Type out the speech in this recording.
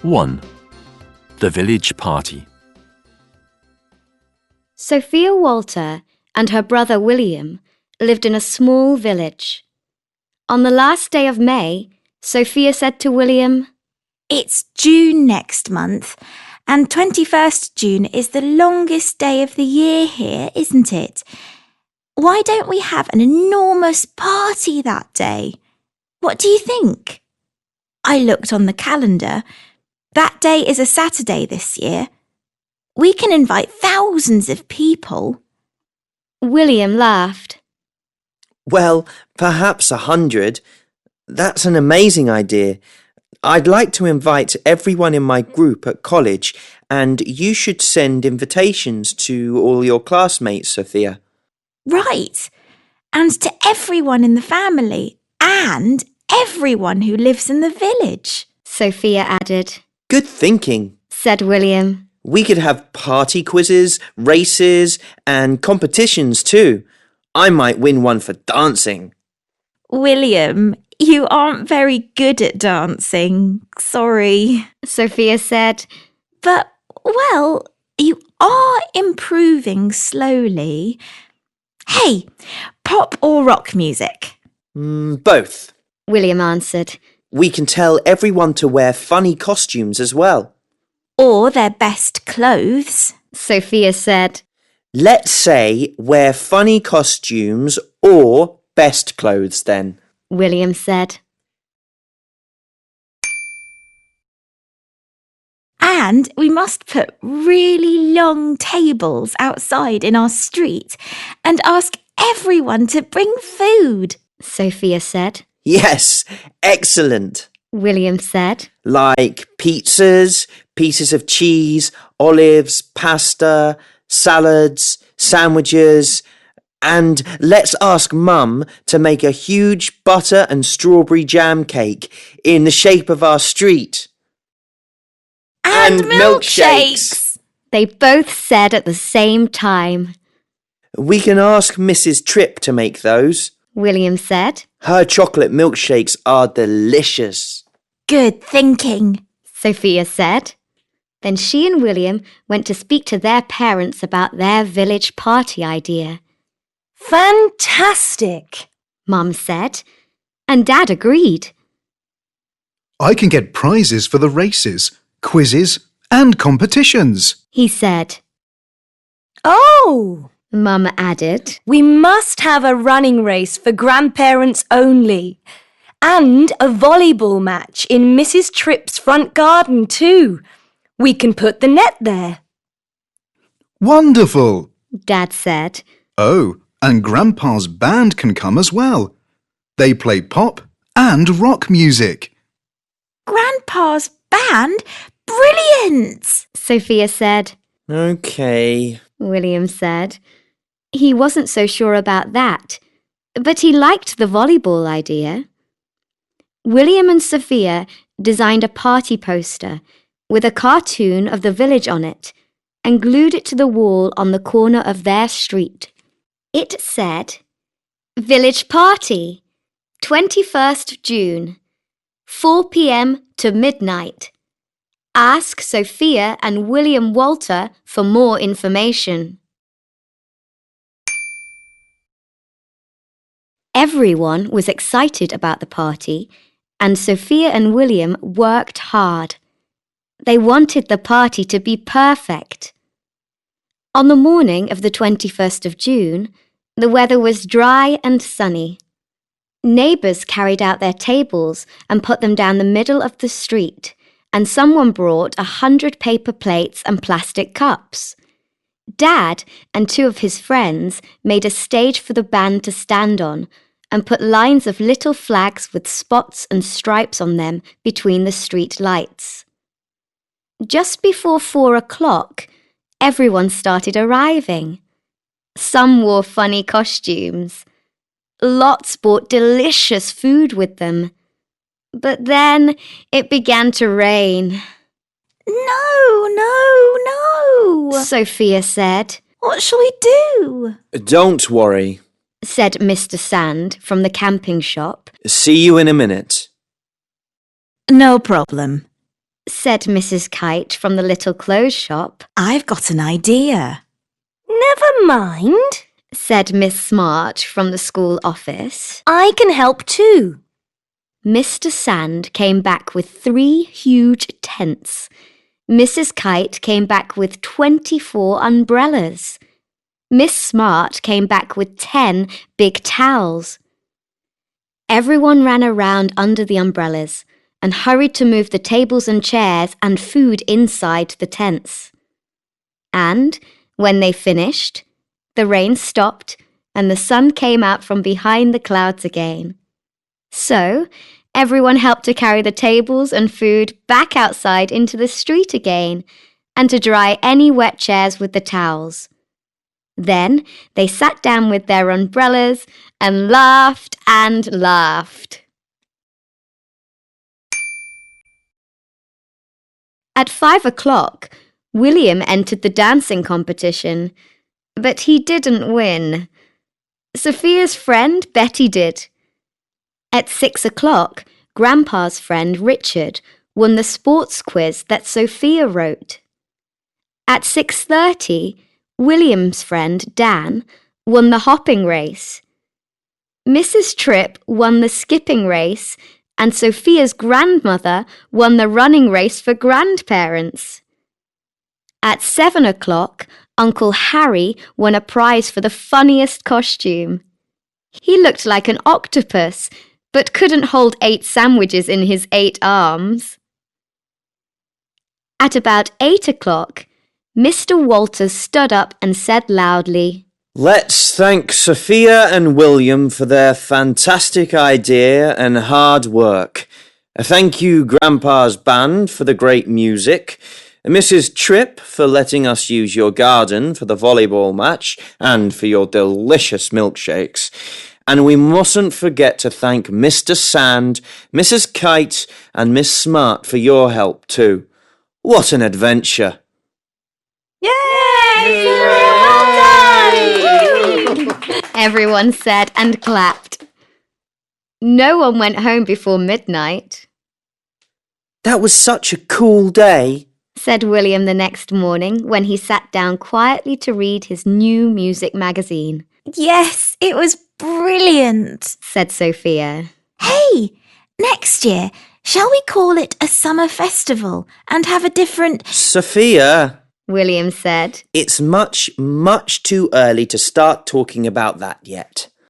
1. The Village Party. Sophia Walter and her brother William lived in a small village. On the last day of May, Sophia said to William, "It's June next month, and 21st June is the longest day of the year here, isn't it? Why don't we have an enormous party that day? What do you think?" I looked on the calendar. That day is a Saturday this year. We can invite thousands of people. William laughed. Well, perhaps 100. That's an amazing idea. I'd like to invite everyone in my group at college, and you should send invitations to all your classmates, Sophia. Right, and to everyone in the family, and everyone who lives in the village, Sophia added. Good thinking, said William. We could have party quizzes, races, and competitions too. I might win one for dancing. William, you aren't very good at dancing. Sorry, Sophia said. But, well, you are improving slowly. Hey, pop or rock music? Both, William answered. We can tell everyone to wear funny costumes as well. Or their best clothes, Sophia said. Let's say wear funny costumes or best clothes then, William said. And we must put really long tables outside in our street and ask everyone to bring food, Sophia said. Yes, excellent. William said. Like pizzas, pieces of cheese, olives, pasta, salads, sandwiches, and let's ask Mum to make a huge butter and strawberry jam cake in the shape of our street. And milkshakes! They both said at the same time. We can ask Mrs. Tripp to make those, William said. Her chocolate milkshakes are delicious. Good thinking, Sophia said. Then she and William went to speak to their parents about their village party idea. Fantastic, Mum said, and Dad agreed. I can get prizes for the races, quizzes and competitions, he said. Oh, Mum added. We must have a running race for grandparents only, and a volleyball match in Mrs. Tripp's front garden too. We can put the net there. Wonderful, Dad said. Oh, and Grandpa's band can come as well. They play pop and rock music. Grandpa's band? Brilliant! Sophia said. Okay, William said. He wasn't so sure about that, but he liked the volleyball idea. William and Sophia designed a party poster with a cartoon of the village on it and glued it to the wall on the corner of their street. It said, Village Party, 21st June, 4 p.m. to midnight. Ask Sophia and William Walter for more information. Everyone was excited about the party, and Sophia and William worked hard. They wanted the party to be perfect. On the morning of the 21st of June, the weather was dry and sunny. Neighbours carried out their tables and put them down the middle of the street, and someone brought 100 paper plates and plastic cups. Dad and 2 of his friends made a stage for the band to stand on and put lines of little flags with spots and stripes on them between the street lights. Just before 4 o'clock, everyone started arriving. Some wore funny costumes. Lots brought delicious food with them. But then it began to rain. No, Sophia said. What shall we do? Don't worry, said Mr. Sand from the camping shop. See you in a minute. No problem, said Mrs. Kite from the little clothes shop. I've got an idea. Never mind. Said Miss Smart from the school office. I can help too. Mr. Sand came back with 3 huge tents. Mrs. Kite came back with 24 umbrellas. Miss Smart came back with 10 big towels. Everyone ran around under the umbrellas and hurried to move the tables and chairs and food inside the tents. And when they finished, the rain stopped and the sun came out from behind the clouds again. So, everyone helped to carry the tables and food back outside into the street again and to dry any wet chairs with the towels. Then they sat down with their umbrellas and laughed and laughed. At 5 o'clock, William entered the dancing competition, but he didn't win. Sophia's friend Betty did. At 6 o'clock, Grandpa's friend Richard won the sports quiz that Sophia wrote. At 6:30, William's friend Dan won the hopping race. Mrs. Tripp won the skipping race, and Sophia's grandmother won the running race for grandparents. At 7 o'clock, Uncle Harry won a prize for the funniest costume. He looked like an octopus, but couldn't hold 8 sandwiches in his 8 arms. At about 8 o'clock, Mr. Walters stood up and said loudly, Let's thank Sophia and William for their fantastic idea and hard work. Thank you, Grandpa's band, for the great music. Mrs. Tripp for letting us use your garden for the volleyball match and for your delicious milkshakes. And we mustn't forget to thank Mr. Sand, Mrs. Kite and Miss Smart for your help too. What an adventure! Yay! everyone said and clapped. No one went home before midnight. That was such a cool day, said William the next morning when he sat down quietly to read his new music magazine. Yes, it was brilliant, said Sophia. Hey, next year, shall we call it a summer festival and have a different... Sophia, William said. It's much, much too early to start talking about that yet.